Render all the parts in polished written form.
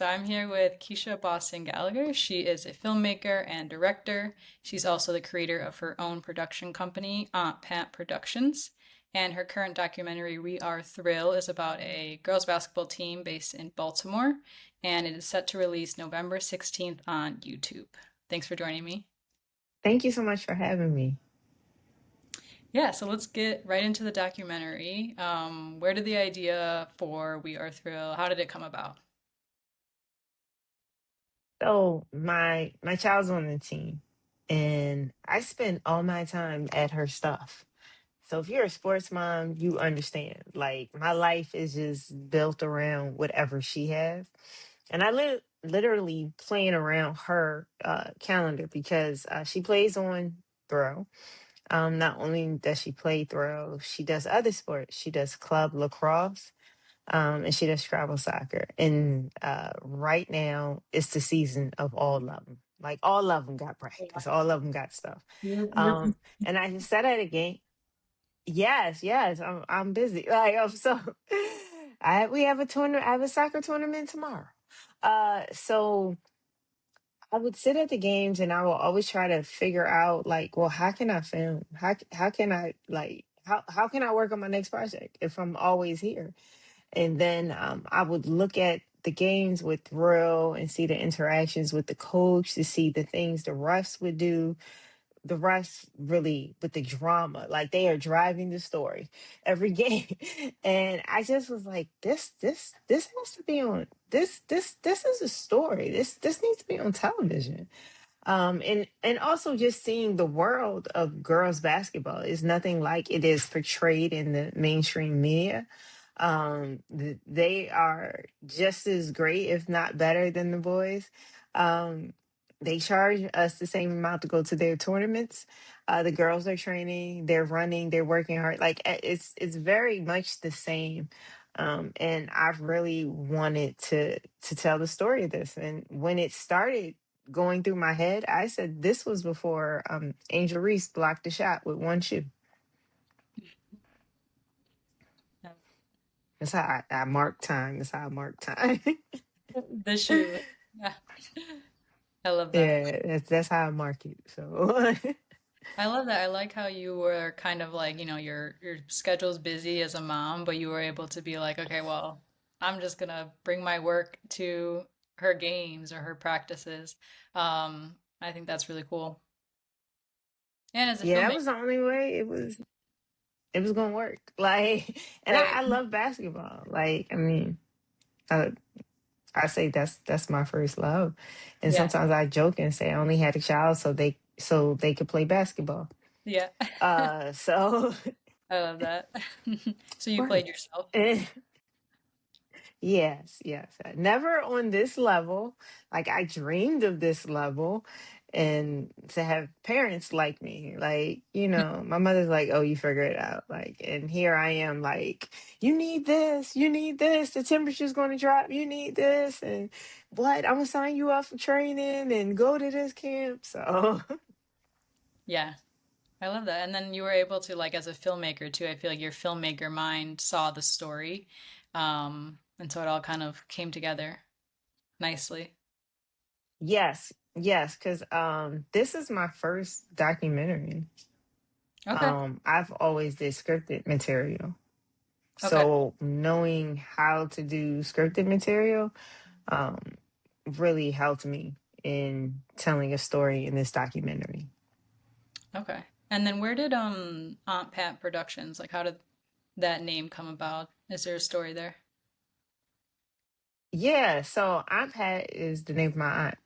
So I'm here with Keisha Boston Gallagher. She is a filmmaker and director. She's also the creator of her own production company, Aunt Pat Productions. And her current documentary, We Are Thrill, is about a girls basketball team based in Baltimore. And it is set to release November 16th on YouTube. Thanks for joining me. Thank you so much for having me. Yeah, so let's get right into the documentary. Where did the idea for We Are Thrill, how did it come about? So my child's on the team, and I spend all my time at her stuff. So if you're a sports mom, you understand. Like my life is just built around whatever she has, and I literally playing around her calendar because she plays on throw. Not only does she play throw, she does other sports. She does club lacrosse. And she does travel soccer. And right now, it's the season of all of them. Like all of them got practice, all of them got stuff. You're Um, and I just said at a game, yes, yes, I'm busy. Like so, we have a tournament. I have a soccer tournament tomorrow. So I would sit at the games, and I will always try to figure out like, well, how can I film? How can I like how can I work on my next project if I'm always here? And then I would look at the games with Thrill and see the interactions with the coach to see the things the refs would do. The refs really with the drama, like they are driving the story every game. And I just was like, this has to be on this is a story. This needs to be on television. And also just seeing the world of girls basketball is nothing like it is portrayed in the mainstream media. They are just as great, if not better, than the boys. Um, they charge us the same amount to go to their tournaments. The girls are training, they're running, they're working hard. Like it's very much the same. And I've really wanted to tell the story of this. And when it started going through my head, I said this was before Angel Reese blocked the shot with one shoe. That's how I mark time. That's how I mark time. the shoe. Yeah, I love that. Yeah, that's how I mark it. So I love that. I like how you were kind of like, your schedule's busy as a mom, but you were able to be like, okay, well, I'm just gonna bring my work to her games or her practices. I think that's really cool. And as a yeah, that filmmaker, was the only way it was gonna work. Like, and I, right? I love basketball. Like, I mean, I, I say that's my first love, and Yeah, sometimes I joke and say I only had a child so they could play basketball. yeah. So I love that. So you right. played yourself. Yes, yes. Never on this level. Like I dreamed of this level and to have parents like me. Like, my mother's like, "Oh, you figure it out." Like, and here I am like, "You need this. You need this. The temperature's going to drop. You need this." And what? I'm going to sign you up for training and go to this camp. So, Yeah, I love that. And then you were able to, like, as a filmmaker too, I feel like your filmmaker mind saw the story. And so it all kind of came together nicely. yes. Yes, cuz this is my first documentary. Okay. I've always did scripted material. Okay. So knowing how to do scripted material um, really helped me in telling a story in this documentary. Okay. And then where did Aunt Pat Productions, like how did that name come about? Is there a story there? Yeah, so Aunt Pat is the name of my aunt,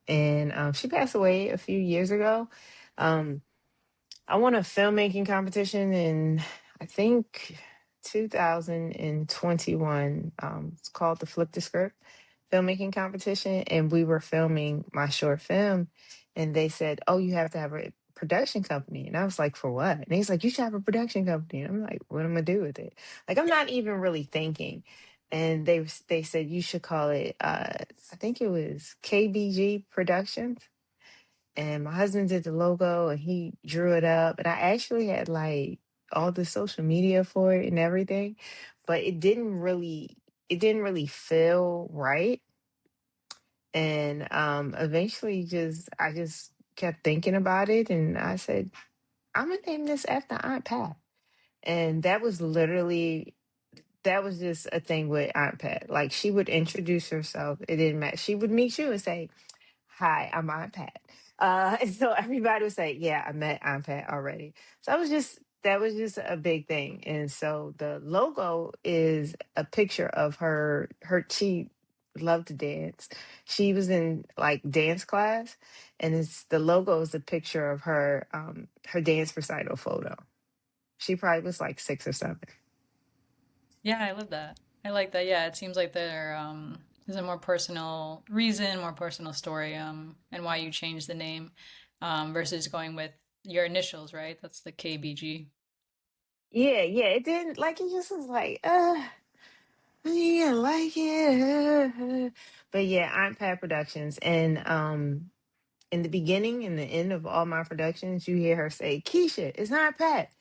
and she passed away a few years ago. Um, I won a filmmaking competition in, I think, 2021. It's called the Flip the Script filmmaking competition, and we were filming my short film. And they said, "Oh, you have to have a production company." And I was like, "For what?" And he's like, "You should have a production company." And I'm like, "What am I gonna do with it?" Like, I'm not even really thinking. And they said you should call it. I think it was KBG Productions, and my husband did the logo and he drew it up, and I actually had like all the social media for it and everything, but it didn't really feel right. And eventually just I just kept thinking about it, and I said, I'm gonna name this after Aunt Pat. And that was literally, that was just a thing with Aunt Pat. Like, she would introduce herself. It didn't matter. She would meet you and say, "Hi, I'm Aunt Pat." And so everybody would say, "Yeah, I met Aunt Pat already." So that was just a big thing. And so the logo is a picture of her. She loved to dance. She was in like dance class, and it's the logo is a picture of her her dance recital photo. She probably was like 6 or 7. Yeah, I love that. I like that. Yeah, it seems like there's a more personal reason, more personal story, and why you changed the name, versus going with your initials, right? That's the KBG. Yeah, yeah. It didn't like it just was like, yeah, like it. But yeah, Aunt Pat Productions. And in the beginning and the end of all my productions, you hear her say, Keisha, it's not Pat.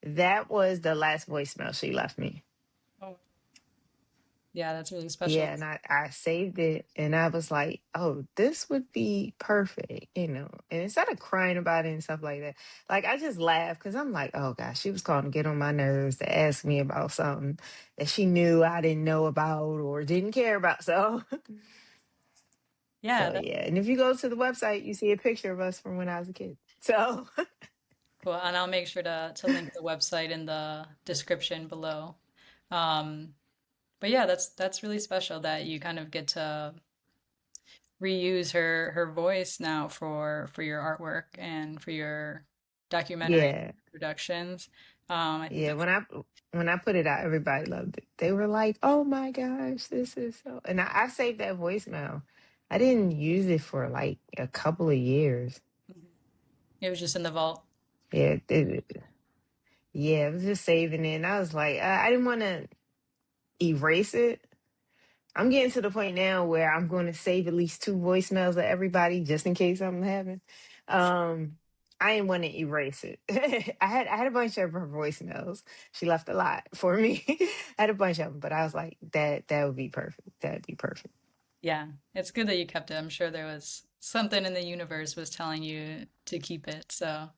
That was the last voicemail she left me. Oh, yeah, that's really special. Yeah, and I saved it and I was like, oh, this would be perfect, you know. And instead of crying about it and stuff like that, like I just laughed because I'm like, oh gosh, she was calling to get on my nerves to ask me about something that she knew I didn't know about or didn't care about. So Yeah, so that's yeah. And if you go to the website, you see a picture of us from when I was a kid. So cool. And I'll make sure to link the website in the description below. Um, but yeah, that's really special that you kind of get to reuse her voice now for your artwork and for your documentary yeah. productions. I think Yeah, that's when I put it out, everybody loved it. They were like, "Oh my gosh, this is so." And I saved that voicemail. I didn't use it for like a couple of years. it was just in the vault. Yeah, yeah, I was just saving it. And I was like, I didn't want to erase it. I'm getting to the point now where I'm going to save at least 2 voicemails of everybody just in case something happens. Um, I didn't want to erase it. I had a bunch of her voicemails. She left a lot for me. I had a bunch of them, but I was like, that would be perfect. That'd be perfect. Yeah, it's good that you kept it. I'm sure there was something in the universe was telling you to keep it, so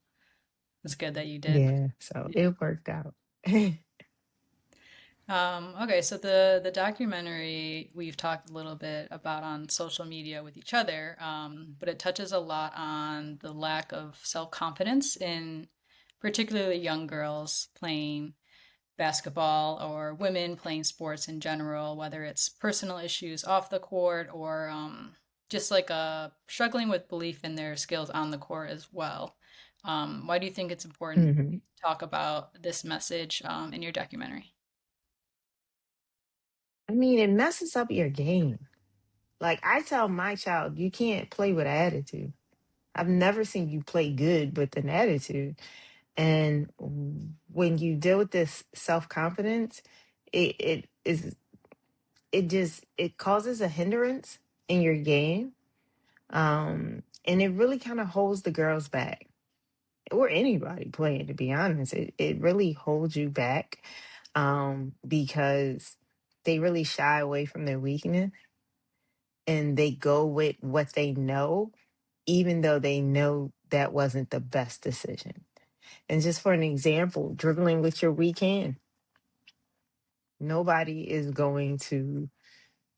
it's good that you did. Yeah, so Yeah. it worked out. Okay, so the documentary we've talked a little bit about on social media with each other, but it touches a lot on the lack of self-confidence in particularly young girls playing basketball or women playing sports in general, whether it's personal issues off the court or just like struggling with belief in their skills on the court as well. Why do you think it's important hmm to talk about this message in your documentary? I mean, it messes up your game. Like I tell my child, you can't play with attitude. I've never seen you play good with an attitude. And when you deal with this self confidence, it is it just it causes a hindrance in your game, and it really kind of holds the girls back or anybody playing. To be honest, it really holds you back, because they really shy away from their weakness and they go with what they know, even though they know that wasn't the best decision. And just for an example, dribbling with your weak hand. Nobody is going to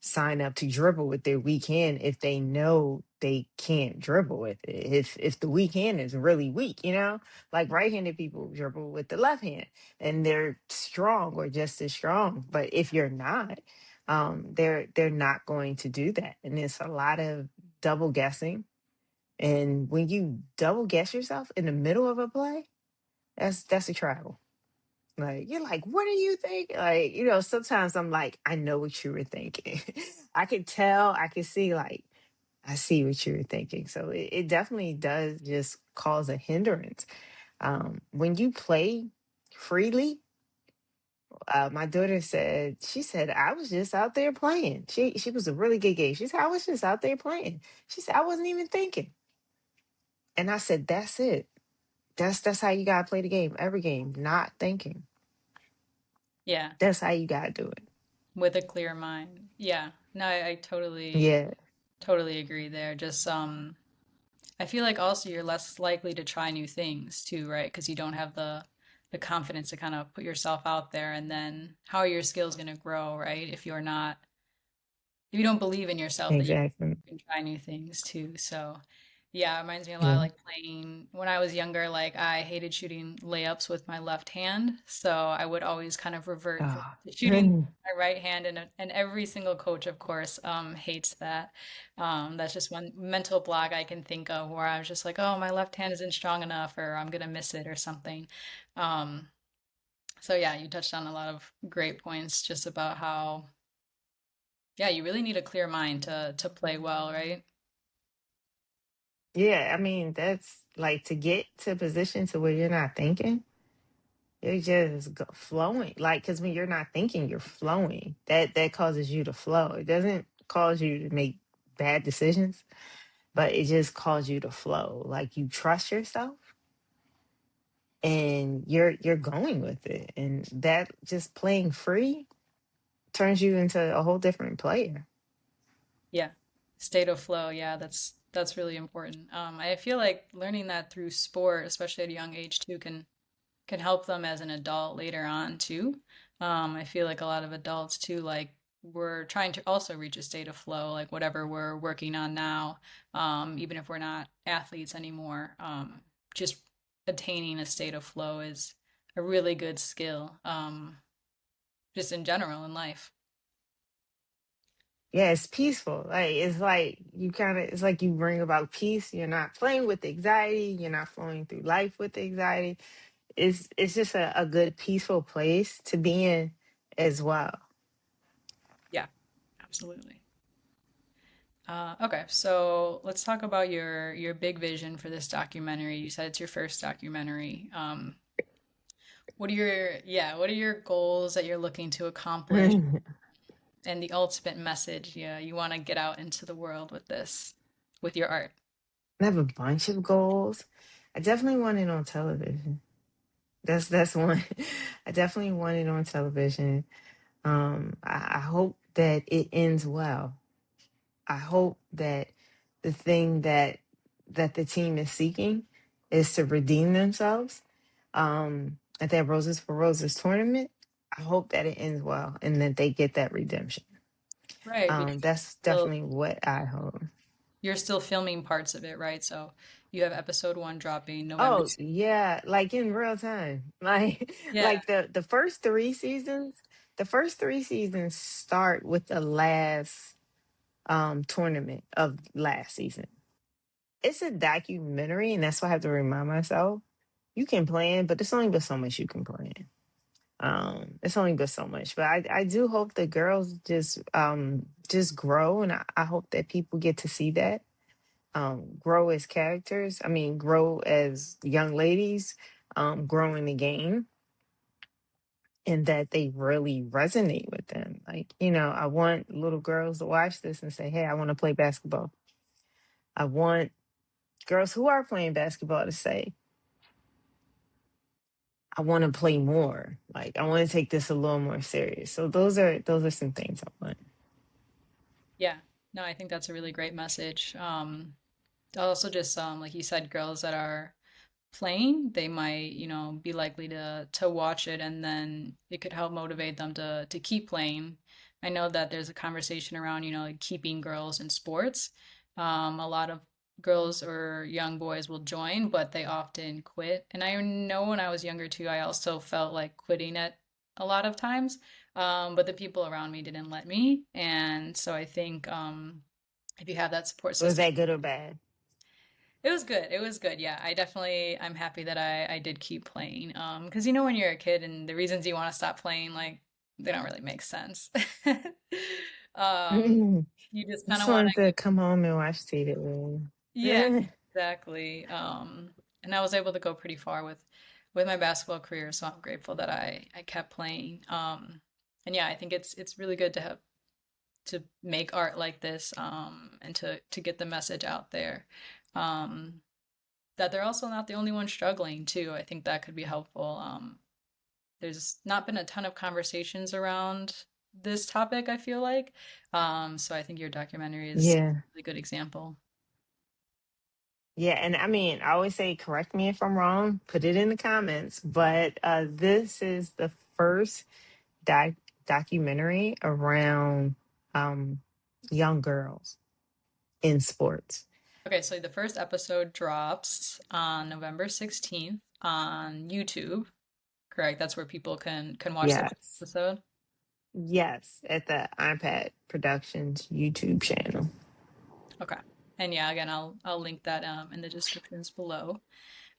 sign up to dribble with their weak hand if they know they can't dribble with it. If the weak hand is really weak, you know, like right-handed people dribble with the left hand and they're strong or just as strong. But if you're not, they're not going to do that. And it's a lot of double guessing. And when you double guess yourself in the middle of a play, that's a travel. Like, you're like, what do you think? Like, you know, sometimes I'm like, I know what you were thinking. I can tell, I can see, like, I see what you were thinking. So it definitely does just cause a hindrance. When you play freely, my daughter said, she said, I was just out there playing. She was a really good game. She said, I was just out there playing. She said, I wasn't even thinking. And I said, that's it. That's how you gotta play the game. Every game, not thinking. Yeah, That's how you gotta do it. with a clear mind. Yeah, no, I totally Yeah. Totally agree there. Just I feel like also you're less likely to try new things too, right? Because you don't have the confidence to kind of put yourself out there, and then how are your skills going to grow, right? If you don't believe in yourself that you Exactly. can try new things too. So, yeah, it reminds me a lot of Yeah. like playing when I was younger, like I hated shooting layups with my left hand. So I would always kind of revert Oh. to shooting my right hand, and every single coach, of course, hates that. That's just one mental block I can think of where I was just like, oh, my left hand isn't strong enough, or I'm gonna miss it or something. Um, so yeah, you touched on a lot of great points just about how, yeah, you really need a clear mind to play well, right? Yeah, I mean, that's like to get to a position to where you're not thinking, you're just flowing. Like, because when you're not thinking, you're flowing. That causes you to flow. It doesn't cause you to make bad decisions, but it just causes you to flow. Like you trust yourself and you're going with it. And that just playing free turns you into a whole different player. Yeah. State of flow. Yeah, that's really important. I feel like learning that through sport, especially at a young age too, can help them as an adult later on too. I feel like a lot of adults too, like we're trying to also reach a state of flow, like whatever we're working on now, even if we're not athletes anymore. Just attaining a state of flow is a really good skill, just in general in life. Yeah, it's peaceful. Like you kind of it's like you bring about peace. You're not playing with anxiety. You're not flowing through life with anxiety. It's just a good peaceful place to be in as well. Yeah, absolutely. Okay, so let's talk about your big vision for this documentary. You said it's your first documentary. What are your goals that you're looking to accomplish I and the ultimate message you want to get out into the world with this, with your art? have a bunch of goals. I definitely want it on television. That's one. I definitely want it on television. I hope that it ends well. I hope that the thing that the team is seeking is to redeem themselves. At that Roses for Roses tournament, I hope that it ends well and that they get that redemption. Right, because That's definitely what I hope. you're still filming parts of it, right? So you have episode one dropping November Oh 6th. yeah, like in real time. Yeah, Like the first three seasons, the first three seasons start with the last tournament of last season. It's a documentary, and that's why I have to remind myself. You can plan, but there's only but so much you can plan. It's only but so much. But I do hope the girls just grow, and I hope that people get to see that. Grow as characters. I mean, grow as young ladies, grow in the game, and that they really resonate with them. Like, I want little girls to watch this and say, hey, I want to play basketball. I want girls who are playing basketball to say, I want to play more. Like, I want to take this a little more serious. So those are some things I want. yeah. No, I think that's a really great message. Also just like you said, girls that are playing, they might, be likely to watch it and then it could help motivate them to keep playing. I know that there's a conversation around, like keeping girls in sports. A lot of girls or young boys will join, but they often quit. And I know when I was younger too, I also felt like quitting at a lot of times. But the people around me didn't let me. And so I think if you have that support Was system, that good or bad? it was good. It was good. Yeah, I'm happy that I did keep playing. Because when you're a kid and the reasons you want to stop playing, like they don't really make sense. Um, you just kind Just of want wanted to to keep, come home and watch TV. yeah, exactly. And I was able to go pretty far with my basketball career, so I'm grateful that I kept playing. And yeah, I think it's really good to have to make art like this, and to get the message out there. Um, that they're also not the only ones struggling too. I think that could be helpful. There's not been a ton of conversations around this topic, I feel like. So I think your documentary is Yeah. a really good example. Yeah, and I mean, I always say, correct me if I'm wrong, put it in the comments, but this is the first doc- documentary around um, young girls in sports. Okay, so the first episode drops on November 16th on YouTube, correct? That's where people can watch the Yes. episode. Yes, at the iPad Productions YouTube channel. Okay. And yeah, again, I'll link that in the descriptions below.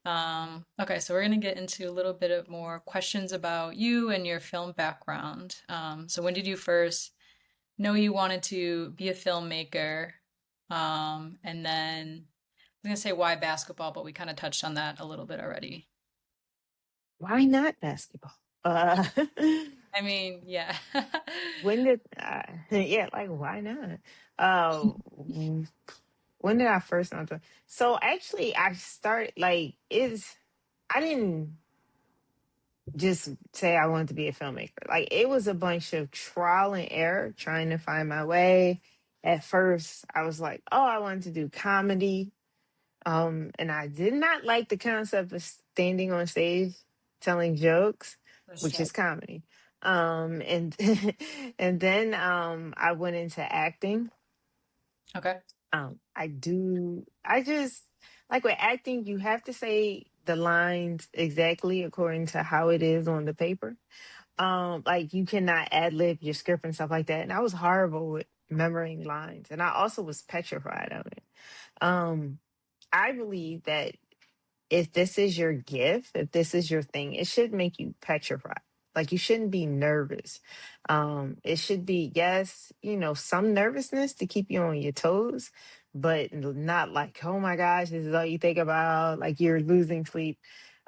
Okay, so we're gonna get into a little bit of more questions about you and your film background. So when did you first know you wanted to be a filmmaker? And then I was gonna say why basketball, but we kind of touched on that a little bit already. Why not basketball? Uh, I mean, yeah. when did, yeah, like, why not? Uh, when did I first know? So actually, I started, like, I didn't just say I wanted to be a filmmaker. Like, it was a bunch of trial and error trying to find my way. At first, I was like, oh, I wanted to do comedy. And I did not like the concept of standing on stage telling jokes, which is Understood. comedy. And and then I went into acting. Okay. I just like with acting, you have to say the lines exactly according to how it is on the paper. Like you cannot ad lib your script and stuff like that. And I was horrible with remembering lines. And I also was petrified of it. Um, I believe that if this is your gift, if this is your thing, it should make you petrified. Like you shouldn't be nervous. It should be, yes, some nervousness to keep you on your toes, but not like, oh my gosh, this is all you think about, like you're losing sleep.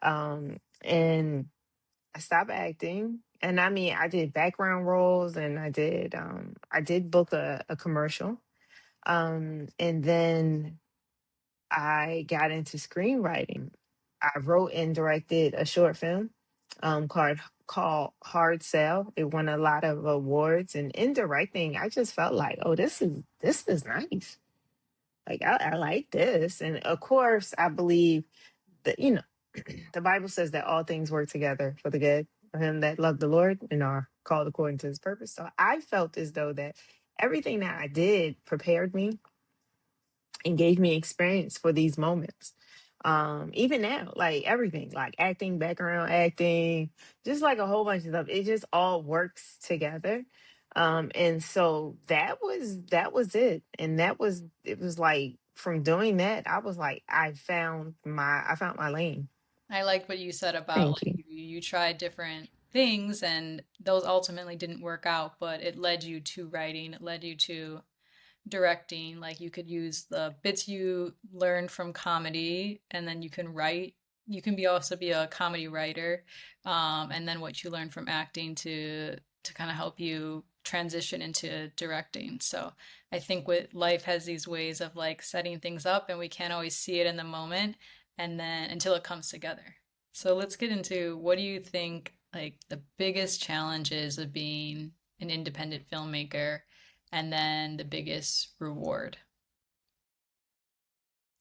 And I stopped acting. And I mean, I did background roles and I did book a commercial. And then I got into screenwriting. I wrote and directed a short film called Hard Sell. It won a lot of awards, and in directing, I just felt like, oh, this is nice. Like I like this, and of course, I believe that the Bible says that all things work together for the good of him that love the Lord and are called according to His purpose. So I felt as though that everything that I did prepared me and gave me experience for these moments. Even now, like everything, like acting, background acting, just like a whole bunch of stuff, it just all works together. And so that was it. And it was like from doing that, I was like, I found my lane. I liked what you said about Thank like you. you tried different things and those ultimately didn't work out, but it led you to writing, it led you to directing. Like you could use the bits you learned from comedy and then you can write. You can be also be a comedy writer, and then what you learn from acting to kind of help you transition into directing. So I think with life has these ways of like setting things up and we can't always see it in the moment and then until it comes together. So let's get into what do you think like the biggest challenges of being an independent filmmaker and then the biggest reward.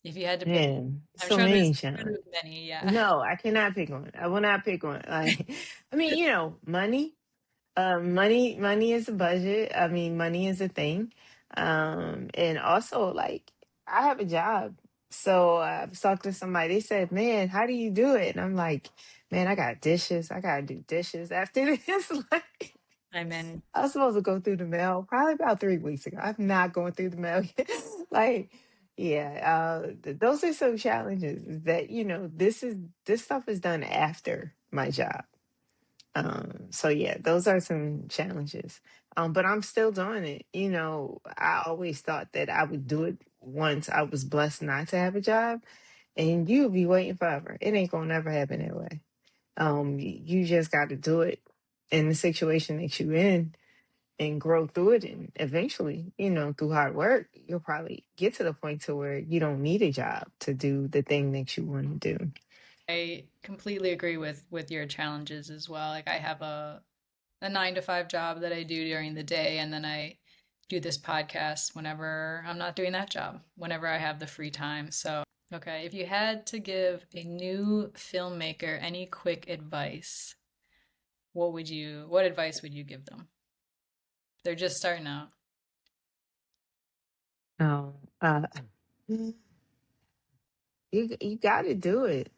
If you had to pick, Man, I'm so sure many there's challenges. many, yeah. No, I cannot pick one. I will not pick one. Like, I mean, money. Money is a budget. I mean, money is a thing. And also, like, I have a job. So I was talking to somebody. They said, "Man, how do you do it?" And I'm like, "Man, I got dishes. I gotta do dishes after this." Like, I mean, I was supposed to go through the mail probably about 3 weeks ago. I'm not going through the mail yet. Like, yeah, those are some challenges that this stuff is done after my job. So yeah, those are some challenges. But I'm still doing it. I always thought that I would do it once I was blessed not to have a job, and you'll be waiting forever. It ain't gonna never happen that way. You just got to do it in the situation that you in and grow through it, and eventually, through hard work, you'll probably get to the point to where you don't need a job to do the thing that you want to do. I completely agree with your challenges as well. Like I have a 9 to 5 job that I do during the day, and then I do this podcast whenever I'm not doing that job, whenever I have the free time. So, okay, if you had to give a new filmmaker any quick advice, what advice would you give them? They're just starting out. No, you got to do it.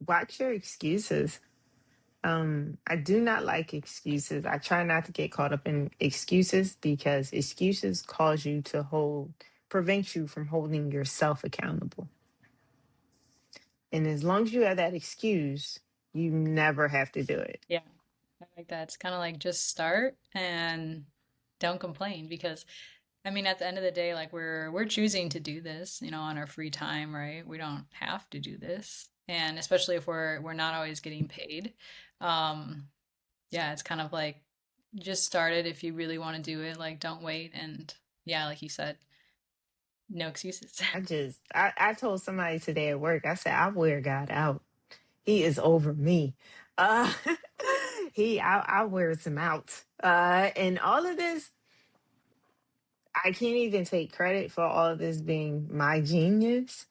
Watch your excuses. I do not like excuses. I try not to get caught up in excuses because excuses cause you to prevent you from holding yourself accountable. And as long as you have that excuse, you never have to do it. Yeah, I like that. It's kind of like just start and don't complain because I mean at the end of the day like we're choosing to do this, on our free time, right? We don't have to do this. And especially if we're not always getting paid. Um yeah, it's kind of like just start it if you really want to do it, like don't wait and yeah, like you said, no excuses. I told somebody today at work, I said, I wear God out. He is over me. Uh, I wears him out. And all of this, I can't even take credit for all of this being my genius.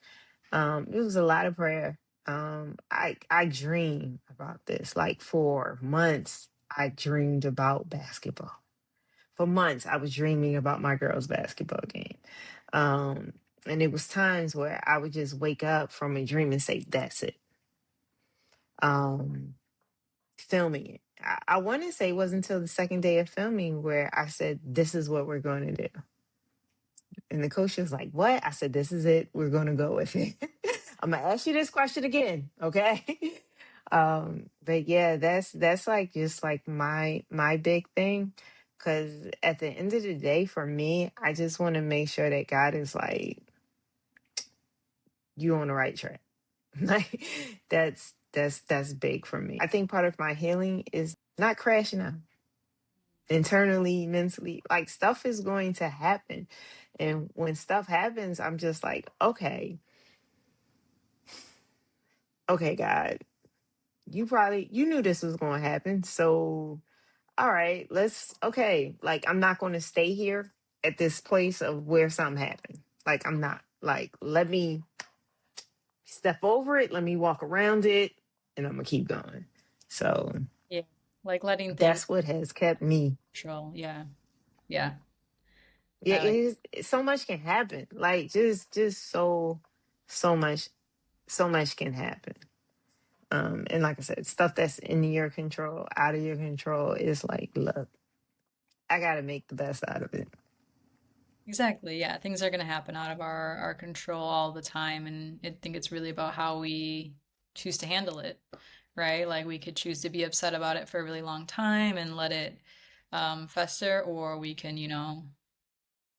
It was a lot of prayer. I dream about this. Like for months, I dreamed about basketball. For months, I was dreaming about my girls' basketball game. Um, and it was times where I would just wake up from a dream and say, "That's it." Um, Filming it. I want to say it wasn't until the second day of filming where I said, "This is what we're going to do." And the coach was like, "What?" I said, "This is it. We're going to go with it." I'm gonna ask you this question again, okay? But yeah, that's like just like my big thing. Cause at the end of the day, for me, I just want to make sure that God is like, you on the right track. Like that's big for me. I think part of my healing is not crashing out internally, mentally. Like stuff is going to happen. And when stuff happens, I'm just like, okay, God, you knew this was going to happen. So, all right, okay, like I'm not going to stay here at this place of where something happened. Like I'm not. Like let me step over it, let me walk around it, and I'm going to keep going. So, Yeah. Like letting things that's what has kept me. control. Yeah. Yeah. Yeah, I like so much can happen. Like just so much so much can happen. And like I said, stuff that's in your control, out of your control, is like, look, I got to make the best out of it. exactly. Yeah. Things are going to happen out of our control all the time. And I think it's really about how we choose to handle it, right? Like we could choose to be upset about it for a really long time and let it fester, or we can,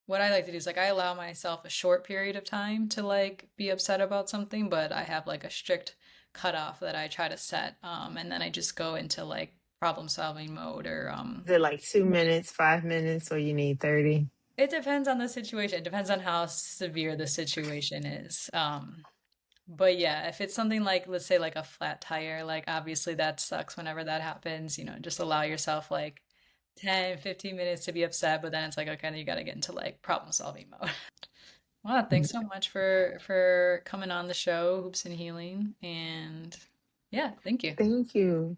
what I like to do is like I allow myself a short period of time to like be upset about something, but I have like a strict cutoff that I try to set. And then I just go into like problem solving mode or Is it like 2 minutes, 5 minutes, or you need 30? it depends on the situation. It depends on how severe the situation is. But yeah, if it's something like, let's say, like a flat tire, like obviously that sucks whenever that happens. Just allow yourself like 10, 15 minutes to be upset, but then it's like, okay, then you got to get into like problem solving mode. Well, thanks so much for coming on the show, Hoops and Healing. And yeah, thank you. Thank you.